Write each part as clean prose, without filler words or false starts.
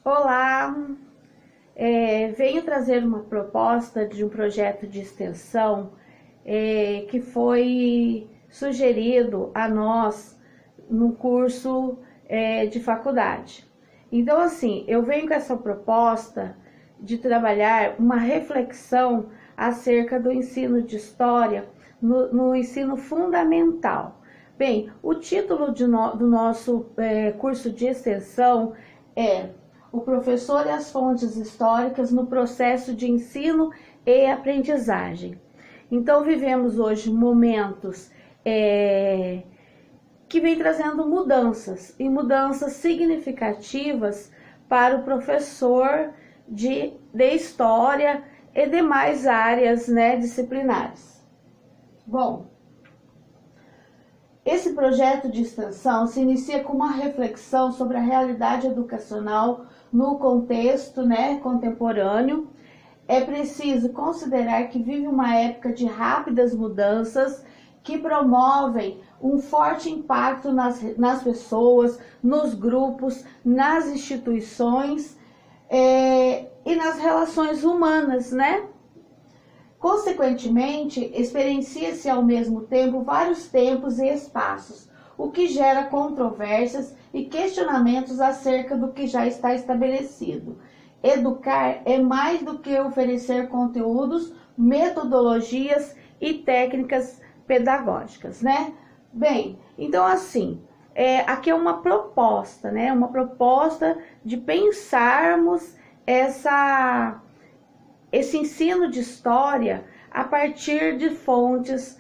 Olá, venho trazer uma proposta de um projeto de extensão que foi sugerido a nós no curso de faculdade. Então, assim, eu venho com essa proposta de trabalhar uma reflexão acerca do ensino de história no ensino fundamental. Bem, o título do nosso curso de extensão é O Professor e as Fontes Históricas no Processo de Ensino e Aprendizagem. Então, vivemos hoje momentos que vem trazendo mudanças, e mudanças significativas para o professor de história e demais áreas, disciplinares. Bom, esse projeto de extensão se inicia com uma reflexão sobre a realidade educacional no contexto contemporâneo. É preciso considerar que vive uma época de rápidas mudanças que promovem um forte impacto nas pessoas, nos grupos, nas instituições e nas relações humanas, Consequentemente, experiencia-se ao mesmo tempo vários tempos e espaços, o que gera controvérsias e questionamentos acerca do que já está estabelecido. Educar é mais do que oferecer conteúdos, metodologias e técnicas pedagógicas, Bem, então assim, aqui é uma proposta, Uma proposta de pensarmos esse ensino de história a partir de fontes,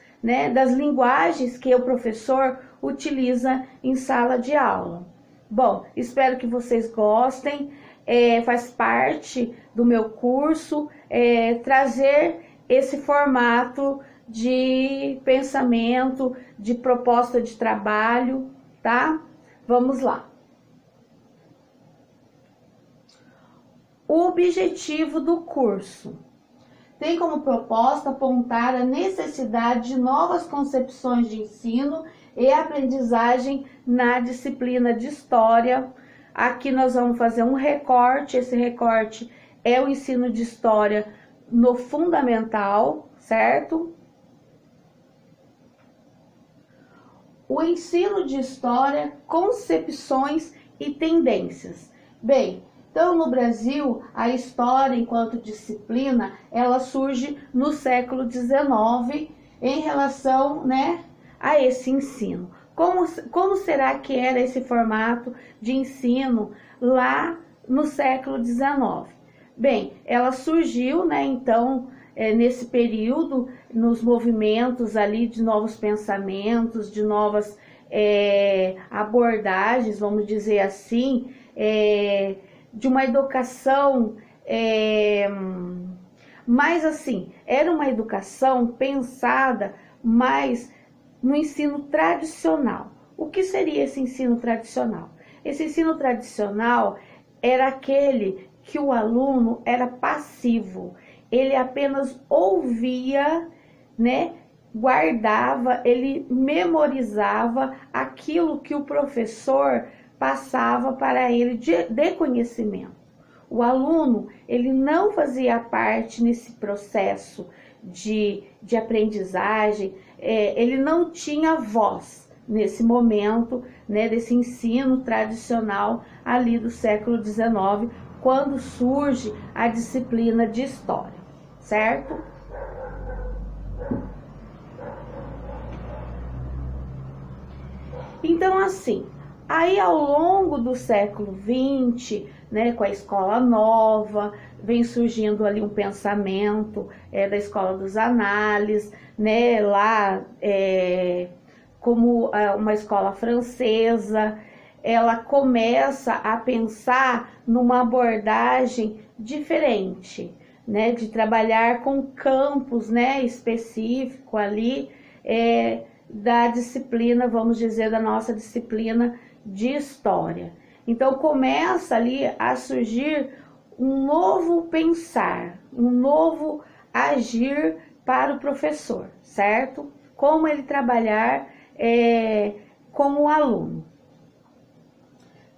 das linguagens que o professor utiliza em sala de aula. Bom, espero que vocês gostem, faz parte do meu curso trazer esse formato de pensamento, de proposta de trabalho, tá? Vamos lá. O objetivo do curso tem como proposta apontar a necessidade de novas concepções de ensino e aprendizagem na disciplina de história. Aqui nós vamos fazer um recorte, esse recorte é o ensino de história no fundamental, certo? O ensino de história, concepções e tendências. Bem, então, no Brasil, a história enquanto disciplina, ela surge no século XIX em relação, a esse ensino. Como será que era esse formato de ensino lá no século XIX? Bem, ela surgiu, então, nesse período, nos movimentos ali de novos pensamentos, de novas abordagens, vamos dizer assim, de uma educação, mas assim, era uma educação pensada mais no ensino tradicional. O que seria esse ensino tradicional? Esse ensino tradicional era aquele que o aluno era passivo, ele apenas ouvia, guardava, ele memorizava aquilo que o professor passava para ele de conhecimento. O aluno, ele não fazia parte nesse processo de aprendizagem, ele não tinha voz nesse momento, desse ensino tradicional ali do século XIX, quando surge a disciplina de história, certo? Então, assim, aí ao longo do século XX, com a escola nova, vem surgindo ali um pensamento da escola dos análises, lá como uma escola francesa, ela começa a pensar numa abordagem diferente, de trabalhar com campos, específico ali, da disciplina, vamos dizer, da nossa disciplina de história. Então começa ali a surgir um novo pensar, um novo agir para o professor, certo? Como ele trabalhar com o aluno.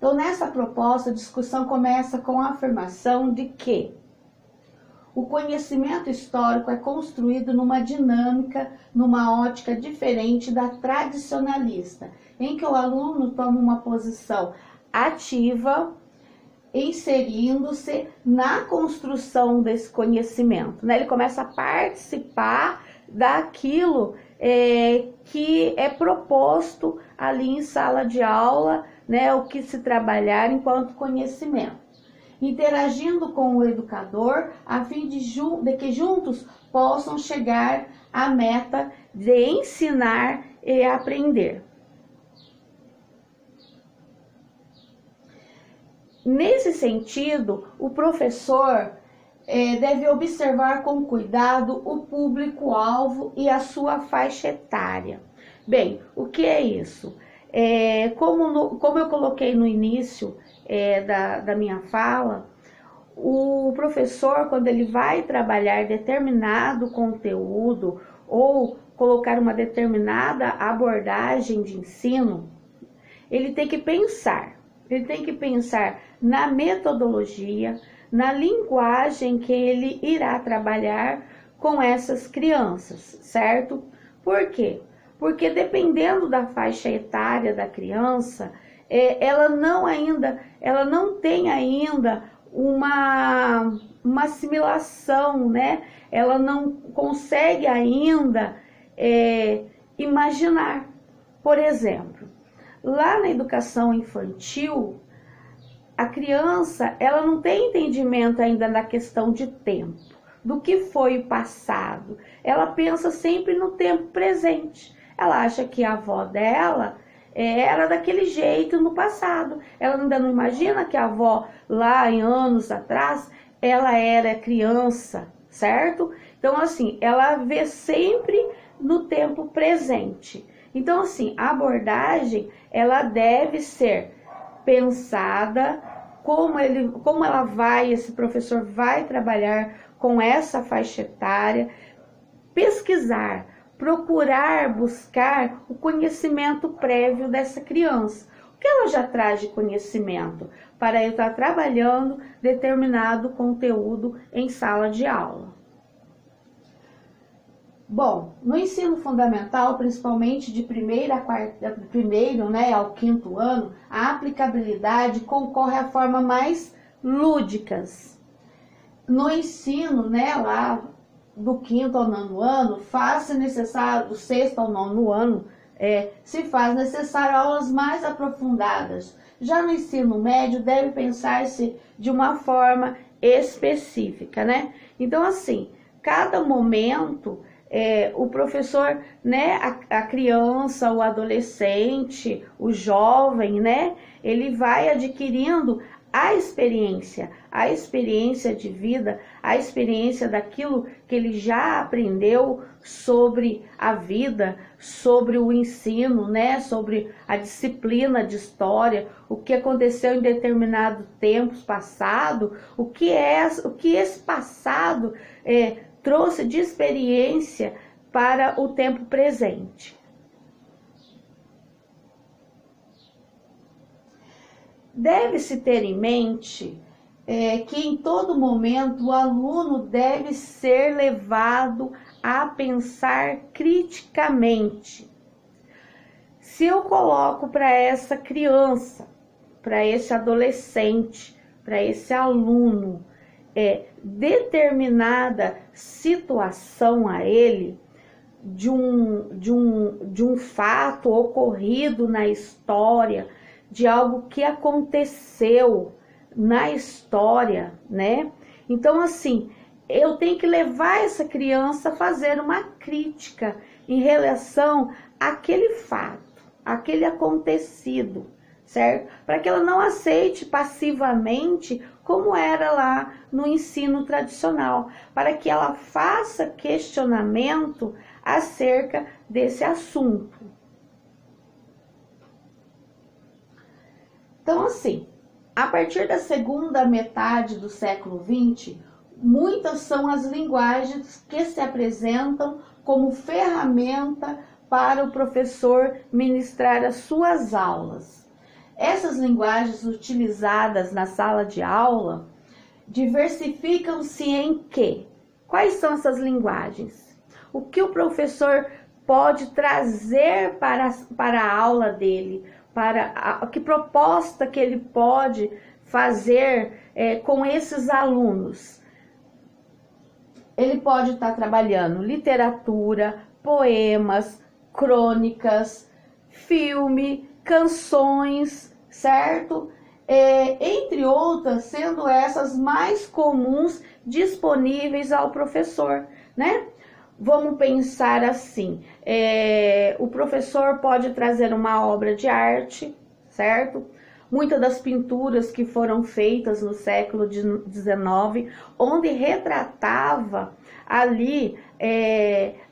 Então, nessa proposta, a discussão começa com a afirmação de que o conhecimento histórico é construído numa dinâmica, numa ótica diferente da tradicionalista, em que o aluno toma uma posição ativa, inserindo-se na construção desse conhecimento, né? Ele começa a participar daquilo que é proposto ali em sala de aula, né? O que se trabalhar enquanto conhecimento, interagindo com o educador a fim de que juntos possam chegar à meta de ensinar e aprender. Nesse sentido, o professor deve observar com cuidado o público-alvo e a sua faixa etária. Bem, o que é isso? Como eu coloquei no início da minha fala, o professor, quando ele vai trabalhar determinado conteúdo ou colocar uma determinada abordagem de ensino, ele tem que pensar na metodologia, na linguagem que ele irá trabalhar com essas crianças, certo? Por quê? Porque dependendo da faixa etária da criança, ela não tem ainda uma assimilação, né? Ela não consegue ainda imaginar. Por exemplo, lá na educação infantil, a criança, ela não tem entendimento ainda na questão de tempo, do que foi o passado. Ela pensa sempre no tempo presente. Ela acha que a avó dela era daquele jeito no passado. Ela ainda não imagina que a avó, lá em anos atrás, ela era criança, certo? Então, assim, ela vê sempre no tempo presente. Então, assim, a abordagem, ela deve ser pensada, esse professor vai trabalhar com essa faixa etária, pesquisar, procurar buscar o conhecimento prévio dessa criança. O que ela já traz de conhecimento para eu estar trabalhando determinado conteúdo em sala de aula? Bom, no ensino fundamental, principalmente de primeiro ao quinto ano, a aplicabilidade concorre à forma mais lúdicas. No ensino, lá do quinto ao nono ano, faz-se necessário, do sexto ao nono ano, se faz necessário aulas mais aprofundadas. Já no ensino médio, deve pensar-se de uma forma específica, né? Então, assim, cada momento, o professor, né, a criança, o adolescente, o jovem, né, ele vai adquirindo a experiência de vida, a experiência daquilo que ele já aprendeu sobre a vida, sobre o ensino, né, sobre a disciplina de história, o que aconteceu em determinado tempo passado, o que esse passado trouxe de experiência para o tempo presente. Deve-se ter em mente que em todo momento o aluno deve ser levado a pensar criticamente. Se eu coloco para essa criança, para esse adolescente, para esse aluno, determinada situação a ele, de um fato ocorrido na história, de algo que aconteceu na história, né? Então, assim, eu tenho que levar essa criança a fazer uma crítica em relação àquele fato, àquele acontecido, certo? Para que ela não aceite passivamente como era lá no ensino tradicional, para que ela faça questionamento acerca desse assunto. Então, assim, a partir da segunda metade do século XX, muitas são as linguagens que se apresentam como ferramenta para o professor ministrar as suas aulas. Essas linguagens utilizadas na sala de aula diversificam-se em quê? Quais são essas linguagens? O que o professor pode trazer para a aula dele? Que proposta que ele pode fazer com esses alunos? Ele pode estar trabalhando literatura, poemas, crônicas, filme, canções, certo? Entre outras, sendo essas mais comuns disponíveis ao professor, né? Vamos pensar assim, o professor pode trazer uma obra de arte, certo? Muitas das pinturas que foram feitas no século XIX, onde retratava ali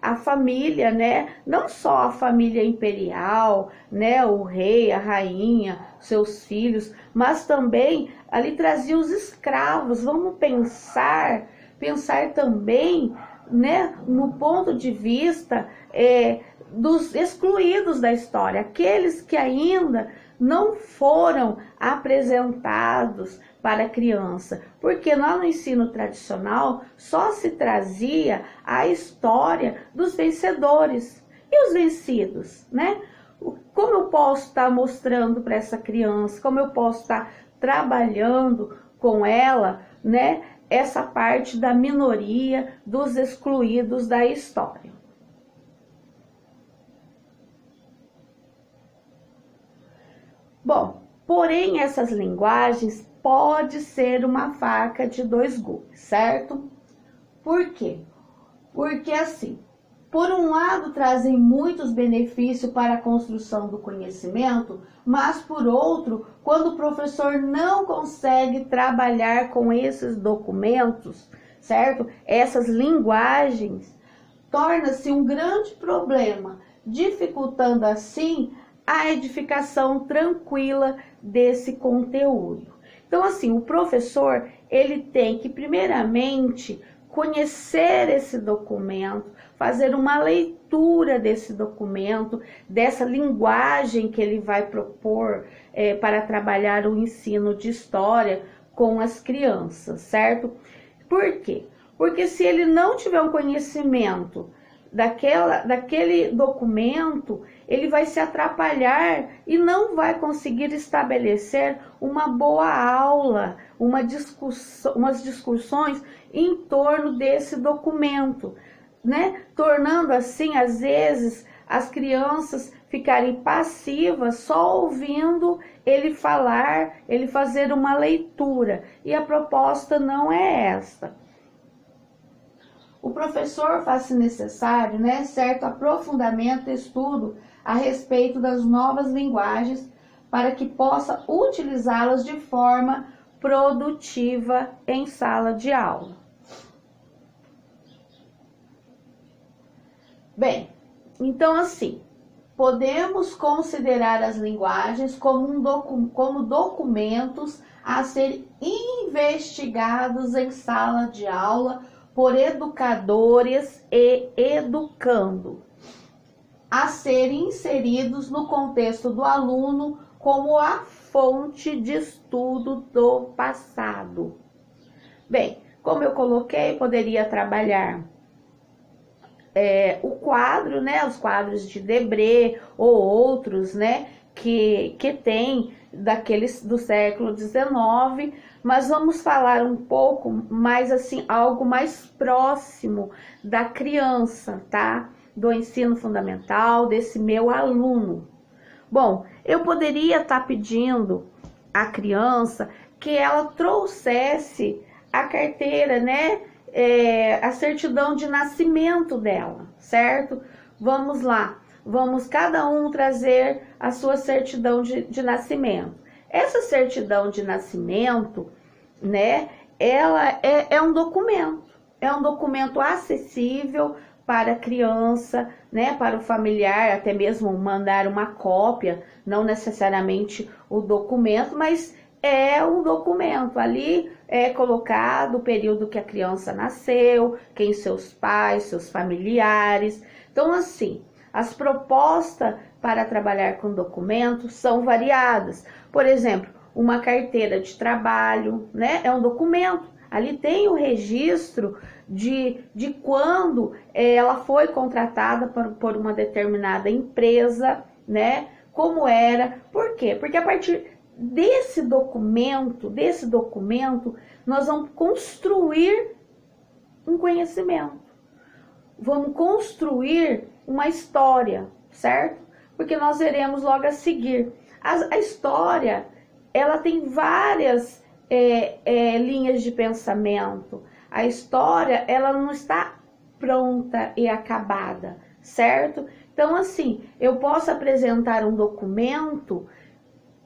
a família, né? Não só a família imperial, né? O rei, a rainha, seus filhos, mas também ali trazia os escravos. Vamos pensar também, né? No ponto de vista dos excluídos da história, aqueles que ainda não foram apresentados para a criança, porque lá no ensino tradicional só se trazia a história dos vencedores e os vencidos, né? Como eu posso estar mostrando para essa criança, como eu posso estar trabalhando com ela, né? Essa parte da minoria, dos excluídos da história. Bom, porém essas linguagens pode ser uma faca de dois gumes, certo? Por quê? Porque assim, por um lado trazem muitos benefícios para a construção do conhecimento, mas por outro, quando o professor não consegue trabalhar com esses documentos, certo? Essas linguagens, torna-se um grande problema, dificultando assim a edificação tranquila desse conteúdo. Então, assim, o professor, ele tem que, primeiramente, conhecer esse documento, fazer uma leitura desse documento, dessa linguagem que ele vai propor para trabalhar o ensino de história com as crianças, certo? Por quê? Porque se ele não tiver um conhecimento daquele documento, ele vai se atrapalhar e não vai conseguir estabelecer uma boa aula, umas discussões em torno desse documento, né? Tornando assim, às vezes, as crianças ficarem passivas só ouvindo ele falar, ele fazer uma leitura, e a proposta não é esta. O professor faz-se necessário, né, certo aprofundamento e estudo a respeito das novas linguagens para que possa utilizá-las de forma produtiva em sala de aula. Bem, então assim, podemos considerar as linguagens como documentos a serem investigados em sala de aula por educadores e educando, a serem inseridos no contexto do aluno como a fonte de estudo do passado. Bem, como eu coloquei, poderia trabalhar o quadro, né, os quadros de Debré ou outros, né, que tem daqueles do século XIX, mas vamos falar um pouco mais assim, algo mais próximo da criança, tá? Do ensino fundamental, desse meu aluno. Bom, eu poderia estar pedindo à criança que ela trouxesse a carteira, né? A certidão de nascimento dela, certo? Vamos lá, vamos cada um trazer a sua certidão de nascimento. Essa certidão de nascimento, né, ela é um documento acessível para a criança, né, para o familiar, até mesmo mandar uma cópia, não necessariamente o documento, mas é um documento. Ali é colocado o período que a criança nasceu, quem seus pais, seus familiares. Então, assim, As propostas para trabalhar com documentos são variadas. Por exemplo, uma carteira de trabalho, né? É um documento. Ali tem o registro de quando ela foi contratada por uma determinada empresa, né? Como era. Por quê? Porque a partir desse documento, nós vamos construir um conhecimento. Vamos construir uma história, certo? Porque nós veremos logo a seguir. A história, ela tem várias linhas de pensamento. A história, ela não está pronta e acabada, certo? Então, assim, eu posso apresentar um documento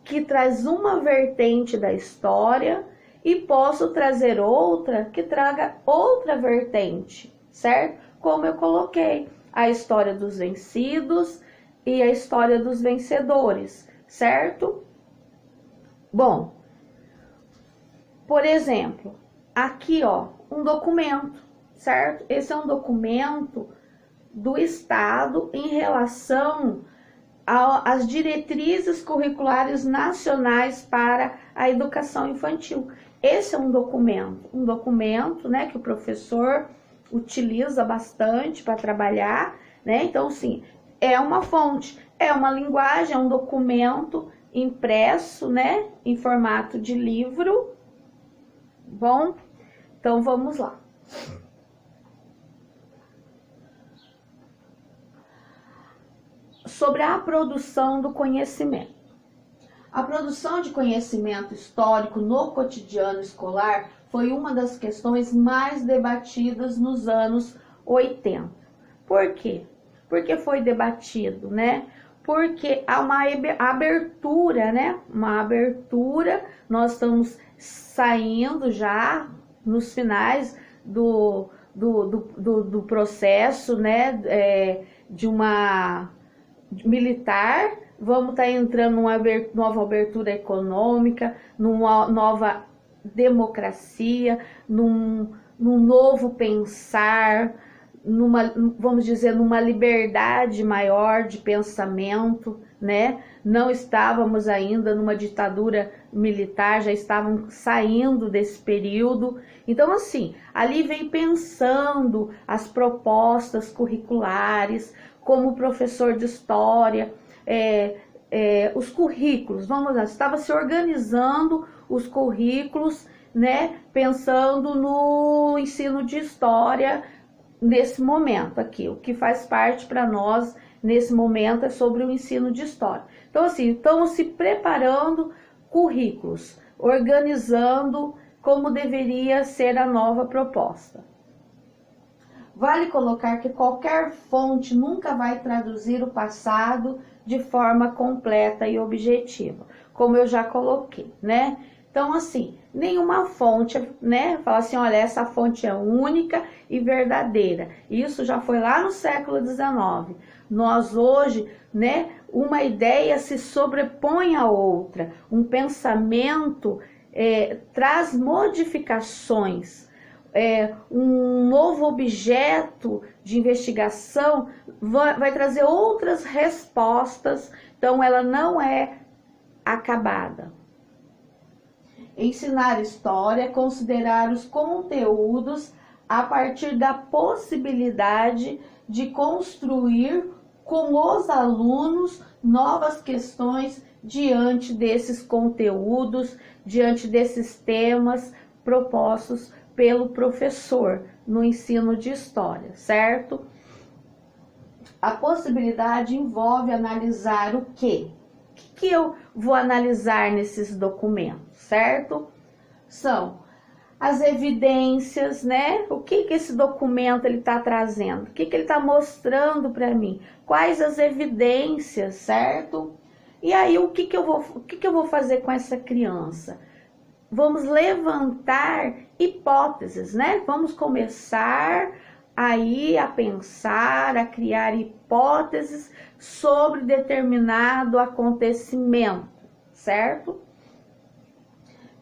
que traz uma vertente da história e posso trazer outra que traga outra vertente, certo? Como eu coloquei, a história dos vencidos e a história dos vencedores, certo? Bom, por exemplo, aqui ó, um documento, certo? Esse é um documento do Estado em relação às diretrizes curriculares nacionais para a educação infantil. Esse é um documento, né, que o professor utiliza bastante para trabalhar, né? Então, sim, é uma fonte, é uma linguagem, é um documento impresso, né, em formato de livro. Bom, então vamos lá. Sobre a produção do conhecimento. A produção de conhecimento histórico no cotidiano escolar foi uma das questões mais debatidas nos anos 80. Por quê? Porque foi debatido, né? Porque há uma abertura, né? Uma abertura, nós estamos saindo já nos finais do processo, né? De uma militar, vamos estar entrando numa nova abertura econômica, numa nova democracia, num novo pensar, vamos dizer, numa liberdade maior de pensamento, né? Não estávamos ainda numa ditadura militar, já estavam saindo desse período. Então, assim, ali vem pensando as propostas curriculares, como professor de história, os currículos, vamos lá, estava se organizando os currículos, né, pensando no ensino de história nesse momento aqui. O que faz parte para nós nesse momento é sobre o ensino de história. Então, assim, estamos se preparando currículos, organizando como deveria ser a nova proposta. Vale colocar que qualquer fonte nunca vai traduzir o passado de forma completa e objetiva, como eu já coloquei, né? Então, assim, nenhuma fonte, né? Fala assim, olha, essa fonte é única e verdadeira. Isso já foi lá no século XIX. Nós hoje, né? Uma ideia se sobrepõe à outra. Um pensamento traz modificações. Um novo objeto de investigação vai trazer outras respostas, então ela não é acabada. Ensinar história é considerar os conteúdos a partir da possibilidade de construir com os alunos novas questões diante desses conteúdos, diante desses temas propostos pelo professor no ensino de história, certo? A possibilidade envolve analisar o quê? O que eu vou analisar nesses documentos, certo? São as evidências, né? O que esse documento ele está trazendo? O que ele está mostrando para mim? Quais as evidências, certo? E aí, o que eu vou fazer com essa criança? Vamos levantar hipóteses, né? Vamos começar aí a pensar, a criar hipóteses sobre determinado acontecimento, certo?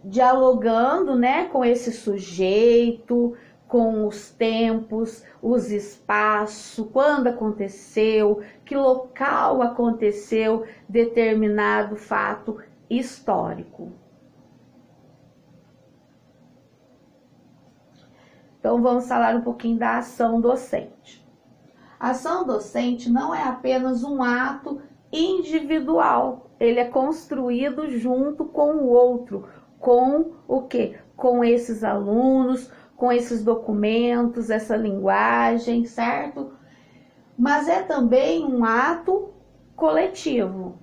Dialogando, né, com esse sujeito, com os tempos, os espaços, quando aconteceu, que local aconteceu determinado fato histórico. Então vamos falar um pouquinho da ação docente. A ação docente não é apenas um ato individual, ele é construído junto com o outro, com o quê? Com esses alunos, com esses documentos, essa linguagem, certo? Mas é também um ato coletivo.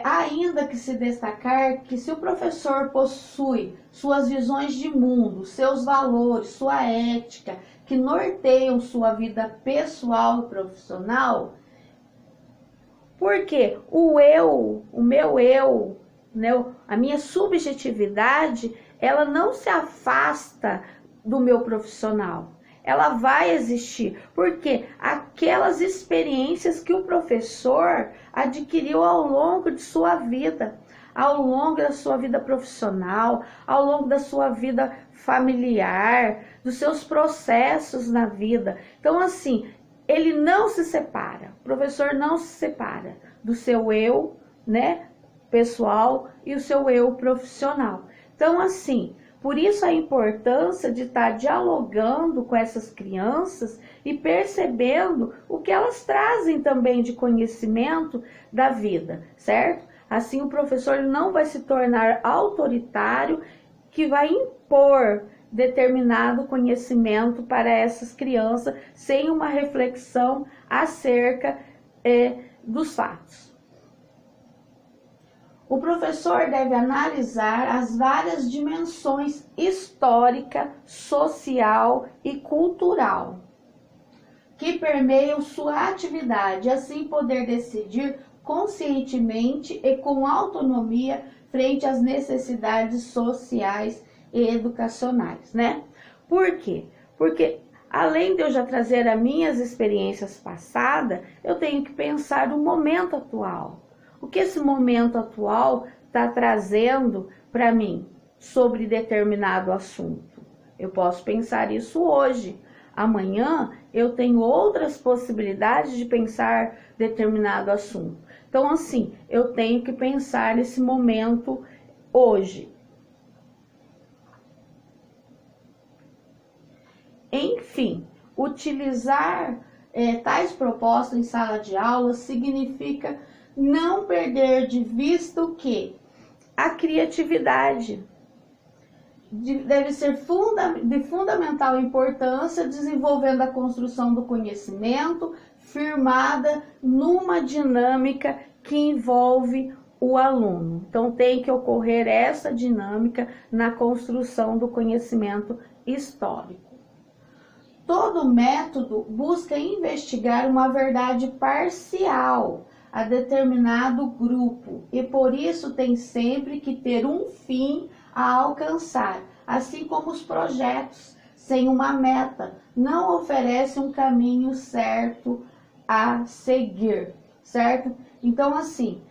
Ainda que se destacar que se o professor possui suas visões de mundo, seus valores, sua ética, que norteiam sua vida pessoal e profissional, porque o meu eu, né, a minha subjetividade, ela não se afasta do meu profissional. Ela vai existir, porque aquelas experiências que o professor adquiriu ao longo de sua vida, ao longo da sua vida profissional, ao longo da sua vida familiar, dos seus processos na vida. Então, assim, ele não se separa, o professor não se separa do seu eu, né, pessoal e o seu eu profissional. Então, assim, por isso a importância de estar dialogando com essas crianças e percebendo o que elas trazem também de conhecimento da vida, certo? Assim o professor não vai se tornar autoritário, que vai impor determinado conhecimento para essas crianças sem uma reflexão acerca dos fatos. O professor deve analisar as várias dimensões histórica, social e cultural que permeiam sua atividade, assim poder decidir conscientemente e com autonomia frente às necessidades sociais e educacionais, né? Por quê? Porque além de eu já trazer as minhas experiências passadas, eu tenho que pensar no momento atual. O que esse momento atual está trazendo para mim sobre determinado assunto? Eu posso pensar isso hoje. Amanhã eu tenho outras possibilidades de pensar determinado assunto. Então, assim, eu tenho que pensar nesse momento hoje. Enfim, utilizar tais propostas em sala de aula significa não perder de vista o que? A criatividade. Deve ser de fundamental importância, desenvolvendo a construção do conhecimento, firmada numa dinâmica que envolve o aluno. Então, tem que ocorrer essa dinâmica na construção do conhecimento histórico. Todo método busca investigar uma verdade parcial a determinado grupo e por isso tem sempre que ter um fim a alcançar, assim como os projetos sem uma meta não oferecem um caminho certo a seguir, certo? Então, assim,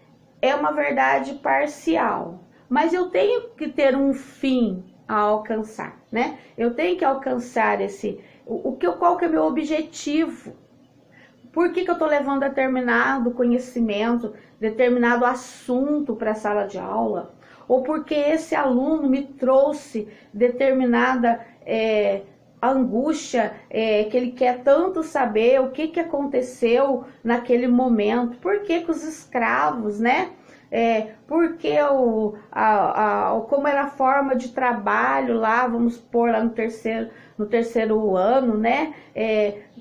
é uma verdade parcial, mas eu tenho que ter um fim a alcançar, né? Eu tenho que alcançar qual que é o meu objetivo? Por que eu estou levando determinado conhecimento, determinado assunto para a sala de aula? Ou porque esse aluno me trouxe determinada angústia, que ele quer tanto saber o que aconteceu naquele momento? Por que os escravos, né? Porque como era a forma de trabalho lá, vamos pôr lá no terceiro ano, né?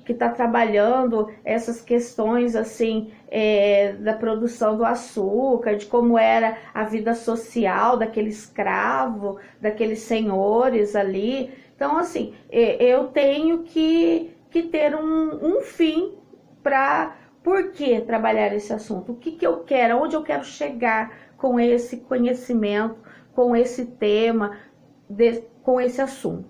Que está trabalhando essas questões assim da produção do açúcar, de como era a vida social daquele escravo, daqueles senhores ali. Então, assim, eu tenho que ter um fim para... Por que trabalhar esse assunto? O que eu quero? Onde eu quero chegar com esse conhecimento, com esse tema, com esse assunto?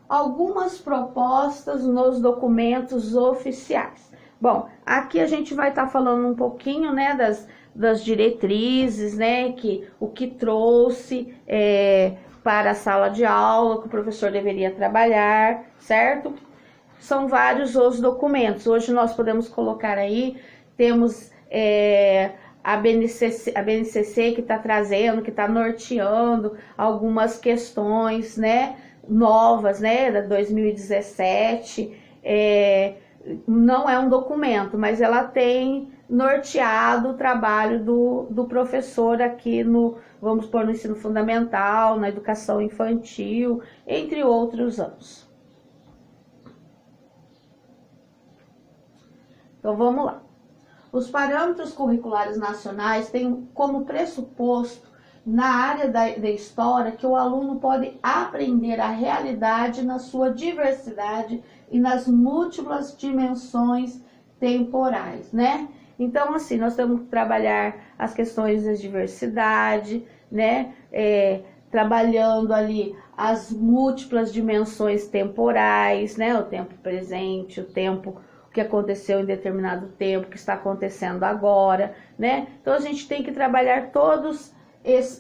Algumas propostas nos documentos oficiais. Bom, aqui a gente vai estar falando um pouquinho, né, das diretrizes, né, o que trouxe para a sala de aula, que o professor deveria trabalhar, certo? São vários os documentos. Hoje nós podemos colocar aí, temos a BNCC que está trazendo, que está norteando algumas questões, né, novas, né, da 2017. Não é um documento, mas ela tem norteado o trabalho do professor aqui vamos pôr no ensino fundamental, na educação infantil, entre outros anos. Então vamos lá. Os parâmetros curriculares nacionais têm como pressuposto na área da história que o aluno pode aprender a realidade na sua diversidade e nas múltiplas dimensões temporais, né? Então, assim, nós temos que trabalhar as questões da diversidade, né? Trabalhando ali as múltiplas dimensões temporais, né? O tempo presente, o tempo que aconteceu em determinado tempo, que está acontecendo agora, né? Então, a gente tem que trabalhar todos esses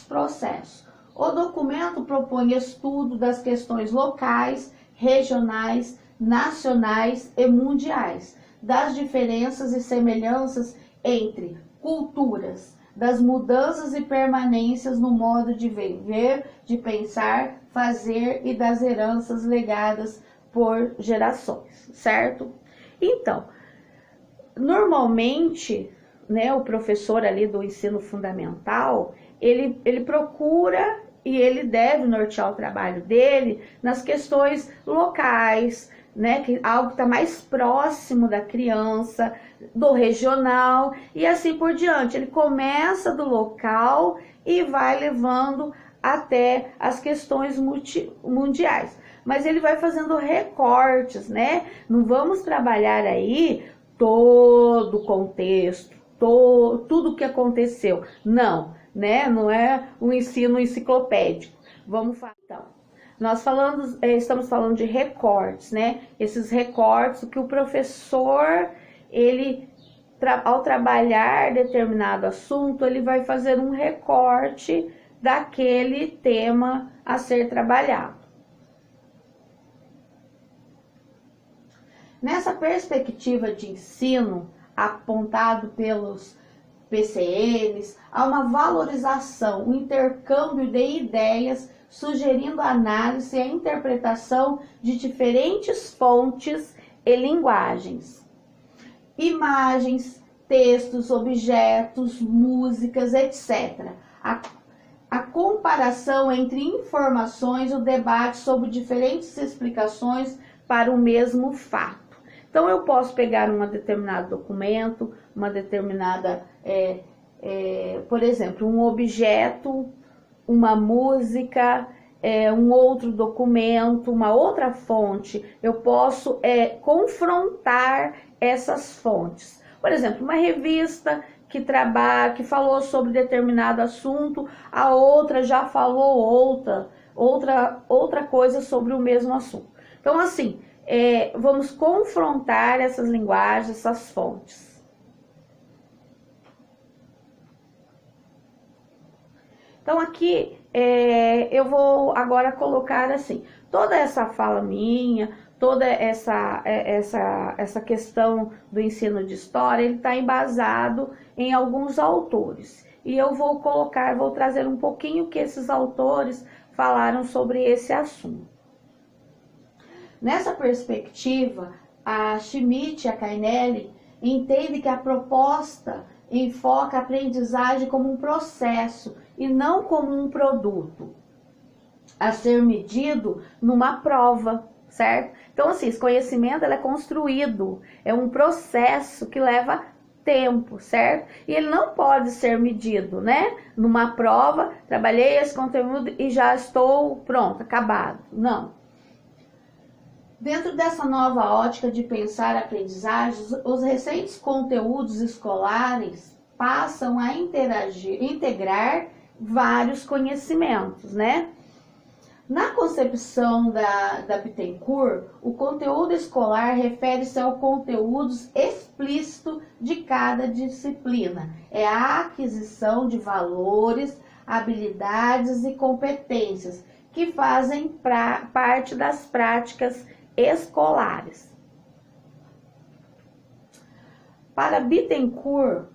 processos. O documento propõe estudo das questões locais, regionais, nacionais e mundiais, das diferenças e semelhanças entre culturas, das mudanças e permanências no modo de viver, de pensar, fazer e das heranças legadas por gerações, certo? Então, normalmente, né, o professor ali do ensino fundamental, ele procura e ele deve nortear o trabalho dele nas questões locais, né, algo que está mais próximo da criança, do regional e assim por diante. Ele começa do local e vai levando até as questões mundiais. Mas ele vai fazendo recortes, né? Não vamos trabalhar aí todo o contexto, tudo o que aconteceu. Não, né? Não é um ensino enciclopédico. Vamos falar então. Estamos falando de recortes, né? Esses recortes que o professor, ao trabalhar determinado assunto, ele vai fazer um recorte daquele tema a ser trabalhado. Nessa perspectiva de ensino, apontado pelos PCNs, há uma valorização, um intercâmbio de ideias, sugerindo a análise e a interpretação de diferentes fontes e linguagens. Imagens, textos, objetos, músicas, etc. A comparação entre informações, o debate sobre diferentes explicações para o mesmo fato. Então, eu posso pegar um determinado documento, uma determinada, por exemplo, um objeto, uma música, um outro documento, uma outra fonte. Eu posso confrontar essas fontes. Por exemplo, uma revista que falou sobre determinado assunto, a outra já falou outra coisa sobre o mesmo assunto. Então, assim, vamos confrontar essas linguagens, essas fontes. Então, aqui eu vou agora colocar assim, toda essa fala minha, toda essa questão do ensino de história, ele está embasado em alguns autores. E eu vou trazer um pouquinho que esses autores falaram sobre esse assunto. Nessa perspectiva, a Schmidt e a Cainelli entendem que a proposta enfoca a aprendizagem como um processo e não como um produto a ser medido numa prova, certo? Então, assim, esse conhecimento é construído, é um processo que leva tempo, certo? E ele não pode ser medido, né? Numa prova, trabalhei esse conteúdo e já estou pronto, acabado. Não. Dentro dessa nova ótica de pensar a aprendizagem, os recentes conteúdos escolares passam a integrar vários conhecimentos, né? Na concepção da Bittencourt, o conteúdo escolar refere-se ao conteúdo explícito de cada disciplina. É a aquisição de valores, habilidades e competências que fazem parte das práticas escolares. Para Bittencourt,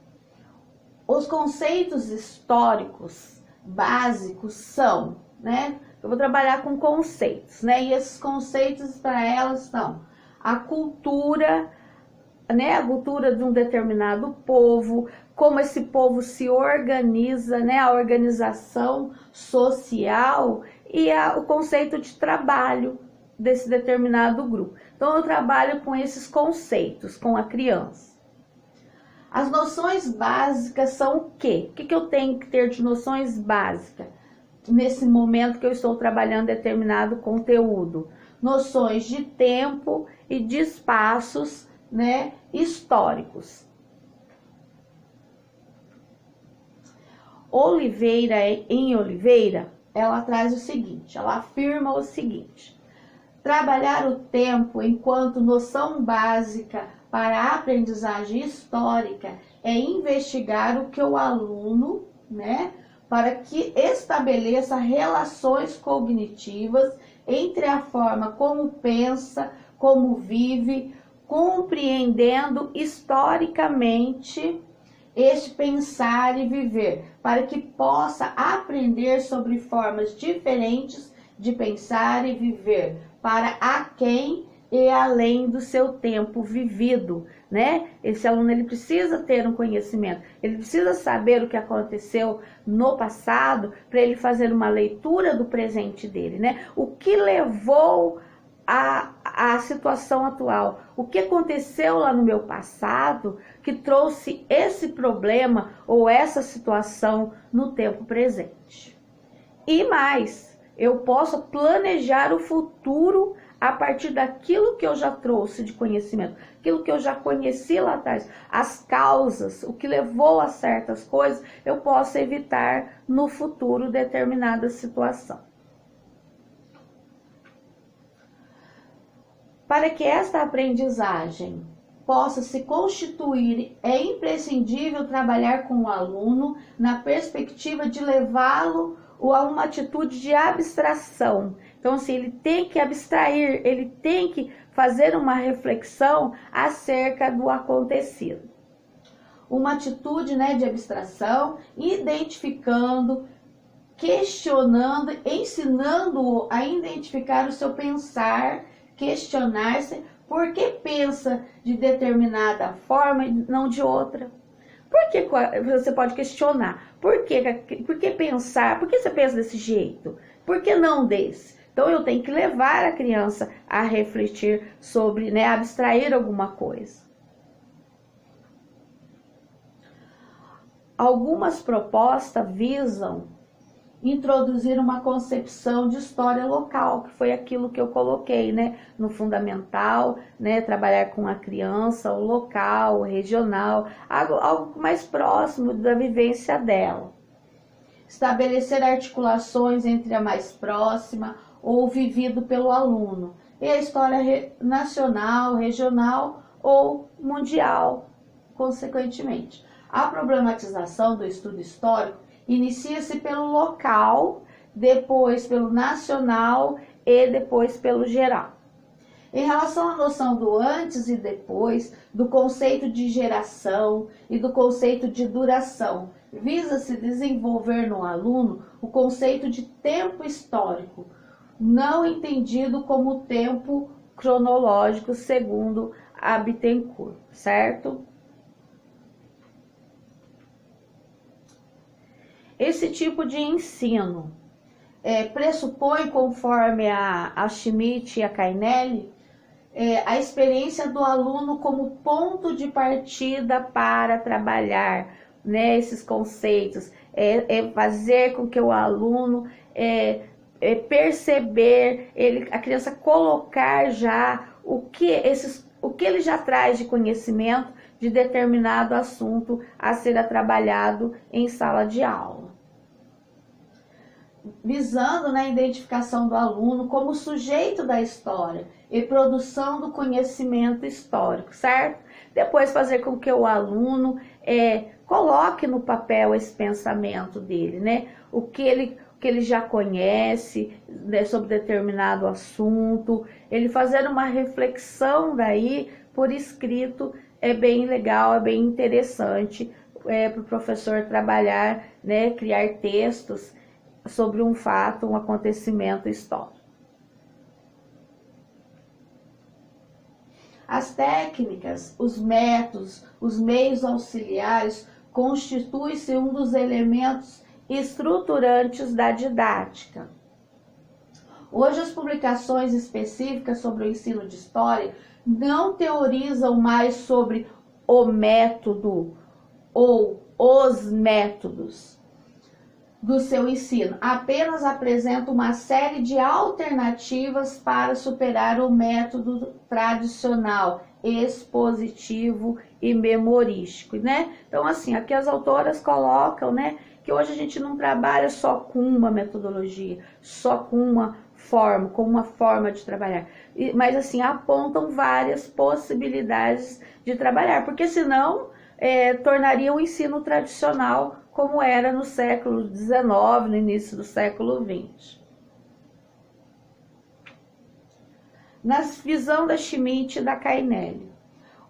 os conceitos históricos básicos são, eu vou trabalhar com conceitos, e esses conceitos para elas são a cultura, a cultura de um determinado povo, como esse povo se organiza, a organização social e o conceito de trabalho desse determinado grupo. Então, eu trabalho com esses conceitos, com a criança. As noções básicas são o quê? O que eu tenho que ter de noções básicas nesse momento que eu estou trabalhando determinado conteúdo? Noções de tempo e de espaços, históricos. Em Oliveira, ela traz o seguinte, ela afirma o seguinte: trabalhar o tempo enquanto noção básica para a aprendizagem histórica é investigar o que o aluno, para que estabeleça relações cognitivas entre a forma como pensa, como vive, compreendendo historicamente este pensar e viver, para que possa aprender sobre formas diferentes de pensar e viver, para aquém e além do seu tempo vivido, Esse aluno, ele precisa ter um conhecimento, ele precisa saber o que aconteceu no passado para ele fazer uma leitura do presente dele, O que levou a situação atual, o que aconteceu lá no meu passado que trouxe esse problema ou essa situação no tempo presente. E mais, eu posso planejar o futuro a partir daquilo que eu já trouxe de conhecimento, aquilo que eu já conheci lá atrás, as causas, o que levou a certas coisas, eu posso evitar no futuro determinada situação. Para que esta aprendizagem possa se constituir, é imprescindível trabalhar com o aluno na perspectiva de levá-lo a uma atitude de abstração. Então, assim, ele tem que abstrair, ele tem que fazer uma reflexão acerca do acontecido. Uma atitude, de abstração, identificando, questionando, ensinando-o a identificar o seu pensar, questionar-se por que pensa de determinada forma e não de outra. Por que você pode questionar? Por que pensar? Por que você pensa desse jeito? Por que não desse? Então, eu tenho que levar a criança a refletir sobre, abstrair alguma coisa. Algumas propostas visam introduzir uma concepção de história local, que foi aquilo que eu coloquei, no fundamental, trabalhar com a criança, o local, o regional, algo mais próximo da vivência dela. Estabelecer articulações entre a mais próxima ou vivido pelo aluno e a história nacional, regional ou mundial, consequentemente. A problematização do estudo histórico inicia-se pelo local, depois pelo nacional e depois pelo geral. Em relação à noção do antes e depois, do conceito de geração e do conceito de duração, visa-se desenvolver no aluno o conceito de tempo histórico, não entendido como tempo cronológico, segundo a Bittencourt, certo? Esse tipo de ensino pressupõe, conforme a Schmidt e a Carnelli, a experiência do aluno como ponto de partida para trabalhar esses conceitos, fazer com que o aluno perceber, a criança colocar já o que ele já traz de conhecimento de determinado assunto a ser trabalhado em sala de aula. visando na identificação do aluno como sujeito da história e produção do conhecimento histórico, certo? Depois fazer com que o aluno coloque no papel esse pensamento dele, né? O que ele já conhece, né, sobre determinado assunto, ele fazer uma reflexão daí por escrito é bem legal, é bem interessante para o professor trabalhar, né, criar textos sobre um fato, um acontecimento histórico. As técnicas, os métodos, os meios auxiliares constituem-se um dos elementos estruturantes da didática. Hoje as publicações específicas sobre o ensino de história não teorizam mais sobre o método ou os métodos do seu ensino, apenas apresenta uma série de alternativas para superar o método tradicional, expositivo e memorístico, né? Então, assim, aqui as autoras colocam, né, que hoje a gente não trabalha só com uma metodologia, só com uma forma de trabalhar, mas assim, apontam várias possibilidades de trabalhar, porque senão tornaria o ensino tradicional como era no século XIX, no início do século XX. Na visão da Schmidt e da Cainelli,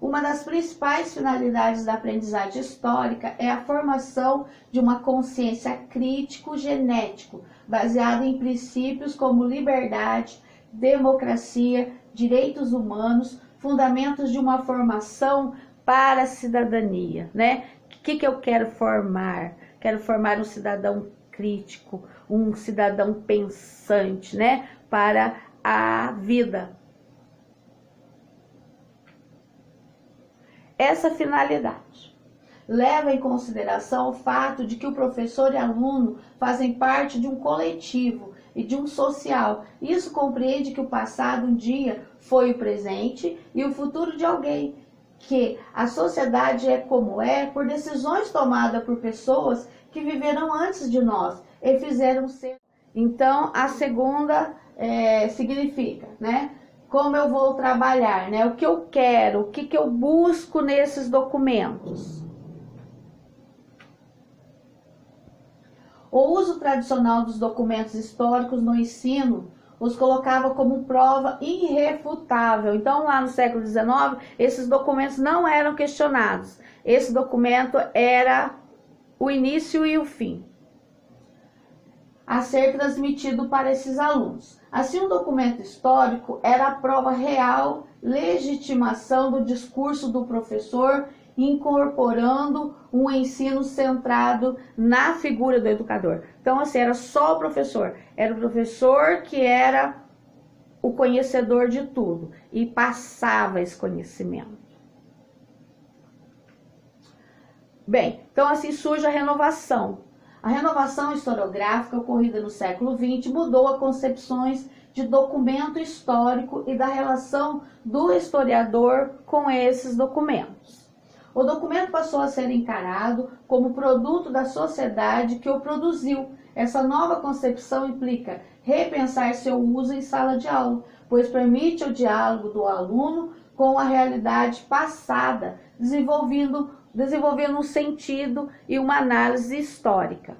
uma das principais finalidades da aprendizagem histórica é a formação de uma consciência crítico-genético, baseada em princípios como liberdade, democracia, direitos humanos, fundamentos de uma formação para a cidadania, né? O que eu quero formar? Quero formar um cidadão crítico, um cidadão pensante, né? Para a vida. Essa finalidade leva em consideração o fato de que o professor e aluno fazem parte de um coletivo e de um social. Isso compreende que o passado um dia foi o presente e o futuro de alguém, que a sociedade é como é por decisões tomadas por pessoas que viveram antes de nós e fizeram ser. Então, a segunda significa, né? Como eu vou trabalhar, né? O que eu quero, o que eu busco nesses documentos. O uso tradicional dos documentos históricos no ensino os colocava como prova irrefutável. Então, lá no século XIX, esses documentos não eram questionados. Esse documento era o início e o fim a ser transmitido para esses alunos. Assim, um documento histórico era a prova real, legitimação do discurso do professor, incorporando um ensino centrado na figura do educador. Então, assim, era só o professor. Era o professor que era o conhecedor de tudo e passava esse conhecimento. Bem, então assim surge a renovação. A renovação historiográfica ocorrida no século XX mudou as concepções de documento histórico e da relação do historiador com esses documentos. O documento passou a ser encarado como produto da sociedade que o produziu. Essa nova concepção implica repensar seu uso em sala de aula, pois permite o diálogo do aluno com a realidade passada, desenvolvendo um sentido e uma análise histórica.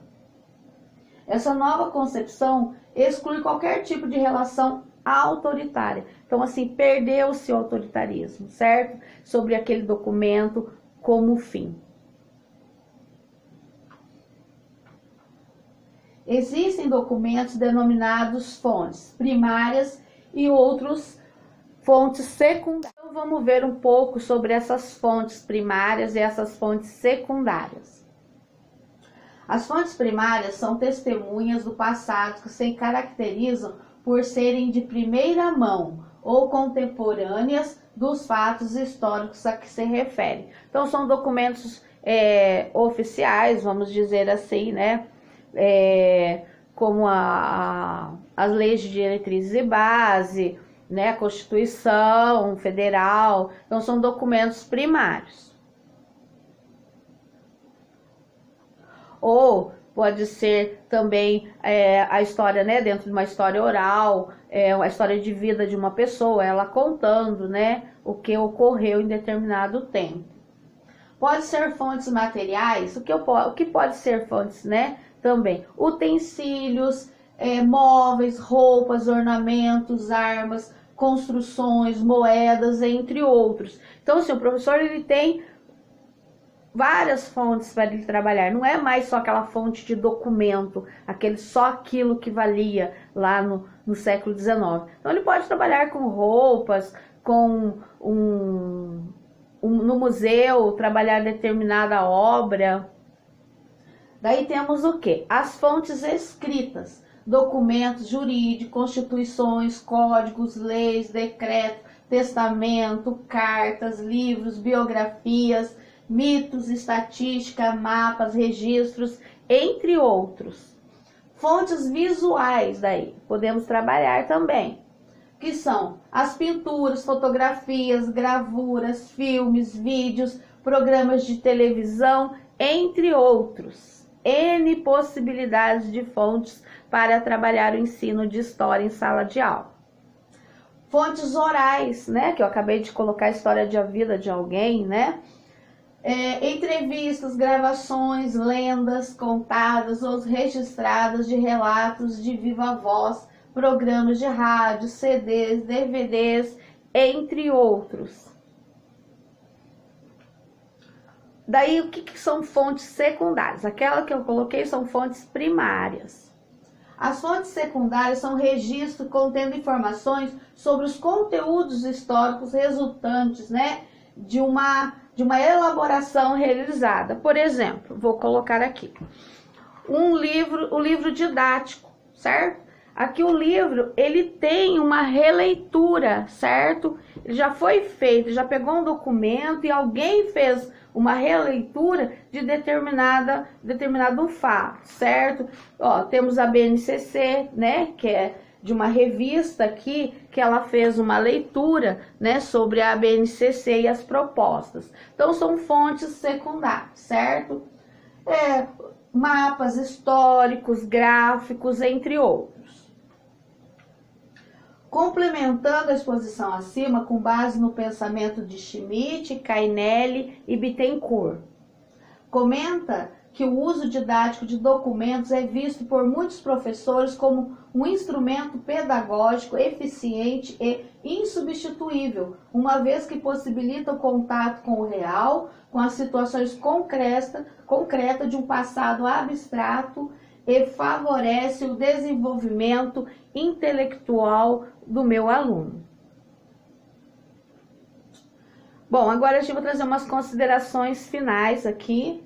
Essa nova concepção exclui qualquer tipo de relação autoritária. Então, assim, perdeu-se o autoritarismo, certo? Sobre aquele documento como fim. Existem documentos denominados fontes primárias e outros fontes secundárias. Então, vamos ver um pouco sobre essas fontes primárias e essas fontes secundárias. As fontes primárias são testemunhas do passado que se caracterizam por serem de primeira mão ou contemporâneas dos fatos históricos a que se referem. Então, são documentos oficiais, vamos dizer assim, né? Como as leis de diretrizes e base, né? A Constituição Federal. Então, são documentos primários. Ou pode ser também a história, né, dentro de uma história oral, a história de vida de uma pessoa, ela contando, né, o que ocorreu em determinado tempo. Pode ser fontes materiais, o que pode ser fontes, né, também utensílios, móveis, roupas, ornamentos, armas, construções, moedas, entre outros. Então, assim, o professor ele tem várias fontes para ele trabalhar, não é mais só aquela fonte de documento, só aquilo que valia lá no século XIX. Então ele pode trabalhar com roupas, no museu, trabalhar determinada obra. Daí temos o quê? As fontes escritas, documentos jurídicos, constituições, códigos, leis, decretos, testamento, cartas, livros, biografias, mitos, estatística, mapas, registros, entre outros. Fontes visuais daí, podemos trabalhar também, que são as pinturas, fotografias, gravuras, filmes, vídeos, programas de televisão, entre outros. N possibilidades de fontes para trabalhar o ensino de história em sala de aula. Fontes orais, né, que eu acabei de colocar a história de vida de alguém, né? Entrevistas, gravações, lendas contadas ou registradas de relatos de viva voz, programas de rádio, CDs, DVDs, entre outros. Daí, o que são fontes secundárias? Aquela que eu coloquei são fontes primárias. As fontes secundárias são registros contendo informações sobre os conteúdos históricos resultantes, né, de uma elaboração realizada. Por exemplo, vou colocar aqui o livro didático, certo? Aqui o livro, ele tem uma releitura, certo? Ele já foi feito, já pegou um documento e alguém fez uma releitura de determinado fato, certo? Ó, temos a BNCC, né, que é de uma revista aqui, que ela fez uma leitura, né, sobre a BNCC e as propostas. Então, são fontes secundárias, certo? Mapas históricos, gráficos, entre outros. Complementando a exposição acima, com base no pensamento de Schmitt, Cainelli e Bittencourt. Comenta que o uso didático de documentos é visto por muitos professores como um instrumento pedagógico eficiente e insubstituível, uma vez que possibilita o contato com o real, com as situações concretas de um passado abstrato e favorece o desenvolvimento intelectual do meu aluno. Bom, agora a gente vai trazer umas considerações finais aqui.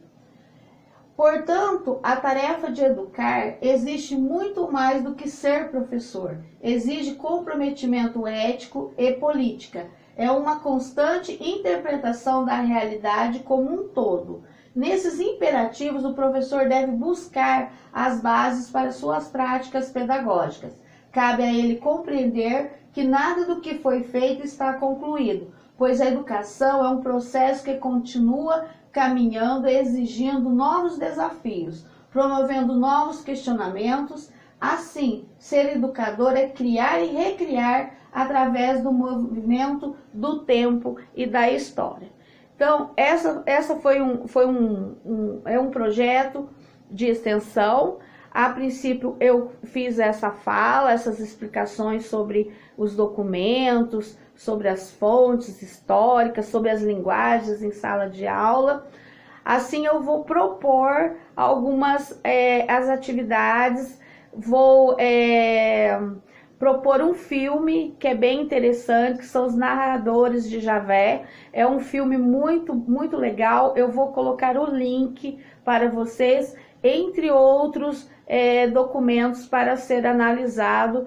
Portanto, a tarefa de educar exige muito mais do que ser professor. Exige comprometimento ético e política. É uma constante interpretação da realidade como um todo. Nesses imperativos, o professor deve buscar as bases para suas práticas pedagógicas. Cabe a ele compreender que nada do que foi feito está concluído, pois a educação é um processo que continua caminhando, exigindo novos desafios, promovendo novos questionamentos. Assim, ser educador é criar e recriar através do movimento do tempo e da história. Então, essa foi um projeto de extensão. A princípio, eu fiz essa fala, essas explicações sobre os documentos, sobre as fontes históricas, sobre as linguagens em sala de aula. Assim, eu vou propor algumas as atividades, vou propor um filme que é bem interessante, que são Os Narradores de Javé. É um filme muito, muito legal. Eu vou colocar o link para vocês, entre outros documentos para ser analisado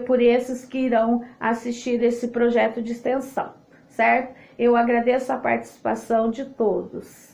por esses que irão assistir esse projeto de extensão, certo? Eu agradeço a participação de todos.